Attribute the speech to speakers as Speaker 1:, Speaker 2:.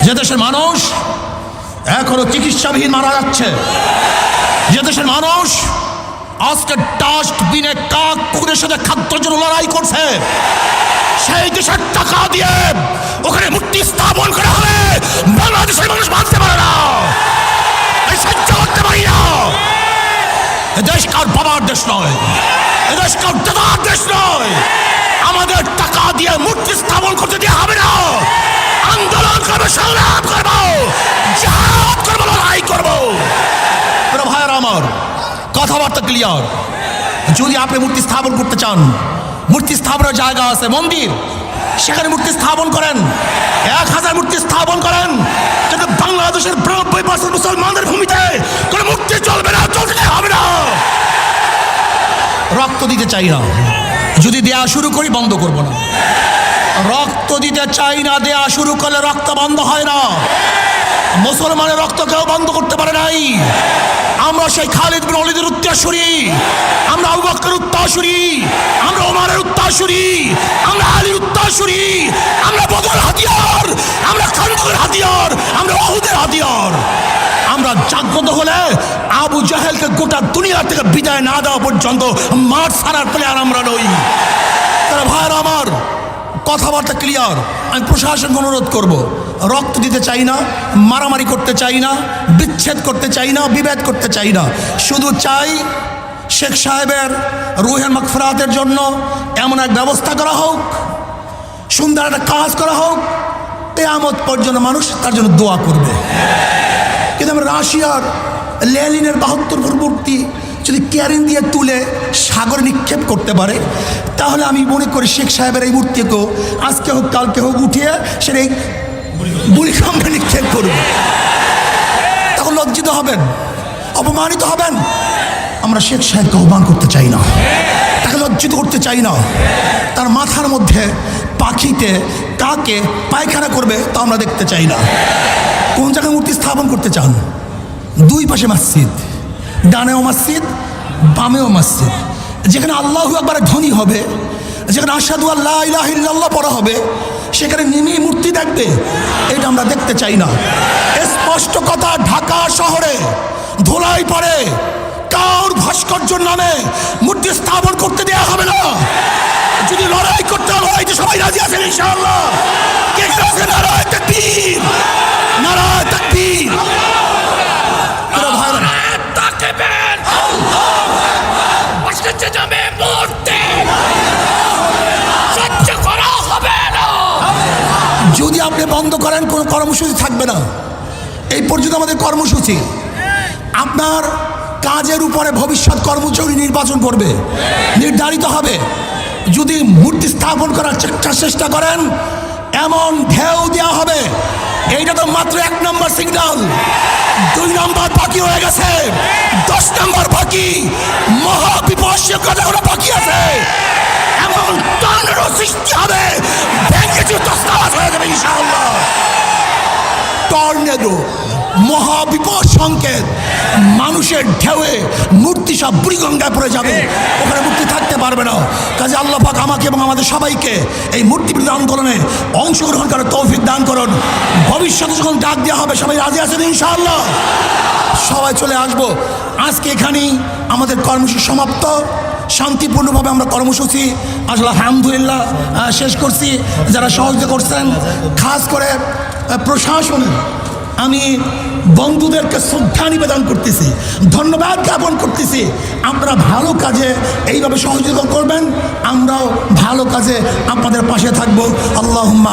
Speaker 1: যে দেশের মানুষ এখনো চিকিৎসাবিহীন মারা যাচ্ছে, যে দেশের মানুষ আজকে ডাস্টবিনে কাক কুকুরের সাথে খাদ্যের জন্য লড়াই করছে, সেই দেশের টাকা দিয়ে ওখানে মূর্তি স্থাপন করা হবে, বাংলাদেশের মানুষ মানতে পারে না, সহ্য করতে পারি না। এদেশ কার বাবার দেশ নয়, এদেশ কার দাদার দেশ নয়। আমাদের টাকা দিয়ে মূর্তি স্থাপন করতে দেওয়া হবে না। আন্দোলন করবো, সংগ্রাম করবো, জিহাদ করবো, লড়াই করবো। ভাইয়েরা আমার, কথাবার্তা ক্লিয়ার। যদি আপনি মূর্তি স্থাপন করতে চান, মূর্তি স্থাপনের জায়গা আছে, মন্দির, সেখানে মূর্তি স্থাপন করেন, 1000 মূর্তি স্থাপন করেন। কিন্তু বাংলাদেশের 92% মুসলমানদের ভূমিতে কোনো মূর্তি চলবে না, চলতে হবে না। রক্ত দিতে চাই না, যদি দেয়া শুরু করি বন্ধ করব না। রক্ত দিতে চাই না, দেয়া শুরু করলে রক্ত বন্ধ হয় না। মুসলমানের রক্ত কেউ বন্ধ করতে পারে নাই। আমরা সেই খালিদ বিন ওয়ালিদের উত্তরসূরি, আমরা আবু বকরের উত্তরসূরি, আমরা ওমরের উত্তরসূরি, আমরা আলীর উত্তরসূরি, আমরা বদরের হাতিয়ার, আমরা খান্দকের হাতিয়ার, আমরা উহুদের হাতিয়ার। আমরা জাগ্রত হলে আবু জাহেলকে গোটা দুনিয়া থেকে বিদায় না দেওয়া পর্যন্ত মাঠ ছাড়ার প্লেয়ার আমরা নই। তারা ভাইয়েরা আমার, কথাবার্তা ক্লিয়ার। আমি প্রশাসনকে অনুরোধ করব, রক্ত দিতে চাই না, মারামারি করতে চাই না, বিচ্ছেদ করতে চাই না, বিভেদ করতে চাই না। শুধু চাই শেখ সাহেবের রুহের মাগফিরাতের জন্য এমন এক ব্যবস্থা করা হোক, সুন্দর একটা কাজ করা হোক, কিয়ামত পর্যন্ত মানুষ তার জন্য দোয়া করবে। কিন্তু আমরা রাশিয়ার লেনিনের 72 মূর্তি যদি ক্যারিন দিয়ে তুলে সাগরে নিক্ষেপ করতে পারে, তাহলে আমি মনে করি শেখ সাহেবের এই মূর্তিকেও আজকে হোক কালকে হোক উঠিয়ে সেটা এই বুড়িখাম্বে নিক্ষেপ করবে। তখন লজ্জিত হবেন, অপমানিত হবেন। আমরা শেখ সাহেবকে অপমান করতে চাই না, তাকে লজ্জিত করতে চাই না। তার মাথার মধ্যে পাখিতে কাকে পায়খানা করবে তা আমরা দেখতে চাই না। কোন জায়গায় মূর্তি স্থাপন করতে চান? দুই পাশে মসজিদ, ডানেও মসজিদ, বামেও মসজিদ। যেখানে আল্লাহু আকবার ধ্বনি হবে, যেখানে আশহাদু আল্লা ইলাহা ইল্লাল্লাহ পড়া হবে, সেখানে নেমে মূর্তি দেখবে, এটা আমরা দেখতে চাই না। স্পষ্ট কথা, ঢাকা শহরে ধুলাই পড়ে কার ভাস্কর্যের নামে মূর্তি স্থাপন করতে দেওয়া হবে না। যদি লড়াই করতে হয়, লড়াইতে সবাই রাজি আছেন ইনশাআল্লাহ। কে কে আছে? নারায়ে তাকবীর, নারায়ে তাকবীর। যদি আপনি বন্ধ করেন, কোনো কর্মসূচি থাকবে না। এই পর্যন্ত আমাদের কর্মসূচি। আপনার কাজের উপরে ভবিষ্যৎ কর্মসূচি নির্বাচন করবে, নির্ধারিত হবে। যদি মূর্তি স্থাপন করার চেষ্টা করেন, এমন ঢেউ দেওয়া হবে। এইটা তো মাত্র 1 নম্বর সিগন্যাল, 2 নম্বর বাকি হয়ে গেছে, 10 নম্বর বাকি। মহাবিপর্যয় কথাগুলো বাকি আছে। এমন টর্নেডো সৃষ্টি হবে, ব্যাংকে তছনছ হয়ে যাবে ইনশাআল্লাহ। টর্নেডো, মহাবিপদ সংকেত, মানুষের ঢেউয়ে মূর্তি সব বুড়িগঙ্গায় পড়ে যাবে, ওখানে মূর্তি থাকতে পারবে না। কাজে আল্লাহ পাক আমাকে এবং আমাদের সবাইকে এই মূর্তি বিরোধী আন্দোলনে অংশগ্রহণ করার তৌফিক দান করুন। ভবিষ্যতে যখন ডাক দেওয়া হবে, সবাই রাজি আছেন ইনশাআল্লাহ? সবাই চলে আসবো। আজকে এখানেই আমাদের কর্মসূচি সমাপ্ত। শান্তিপূর্ণভাবে আমরা কর্মসূচি আসলে আলহামদুলিল্লাহ শেষ করছি। যারা সহযোগিতা করছেন, খাস করে প্রশাসনের আমি বন্ধুদেরকে শ্রদ্ধা নিবেদন করতেছি, ধন্যবাদ জ্ঞাপন করতেছি। আপনারা ভালো কাজে এইভাবে সহযোগিতা করবেন, আমরাও ভালো কাজে আপনাদের পাশে থাকবো। আল্লাহুম্মা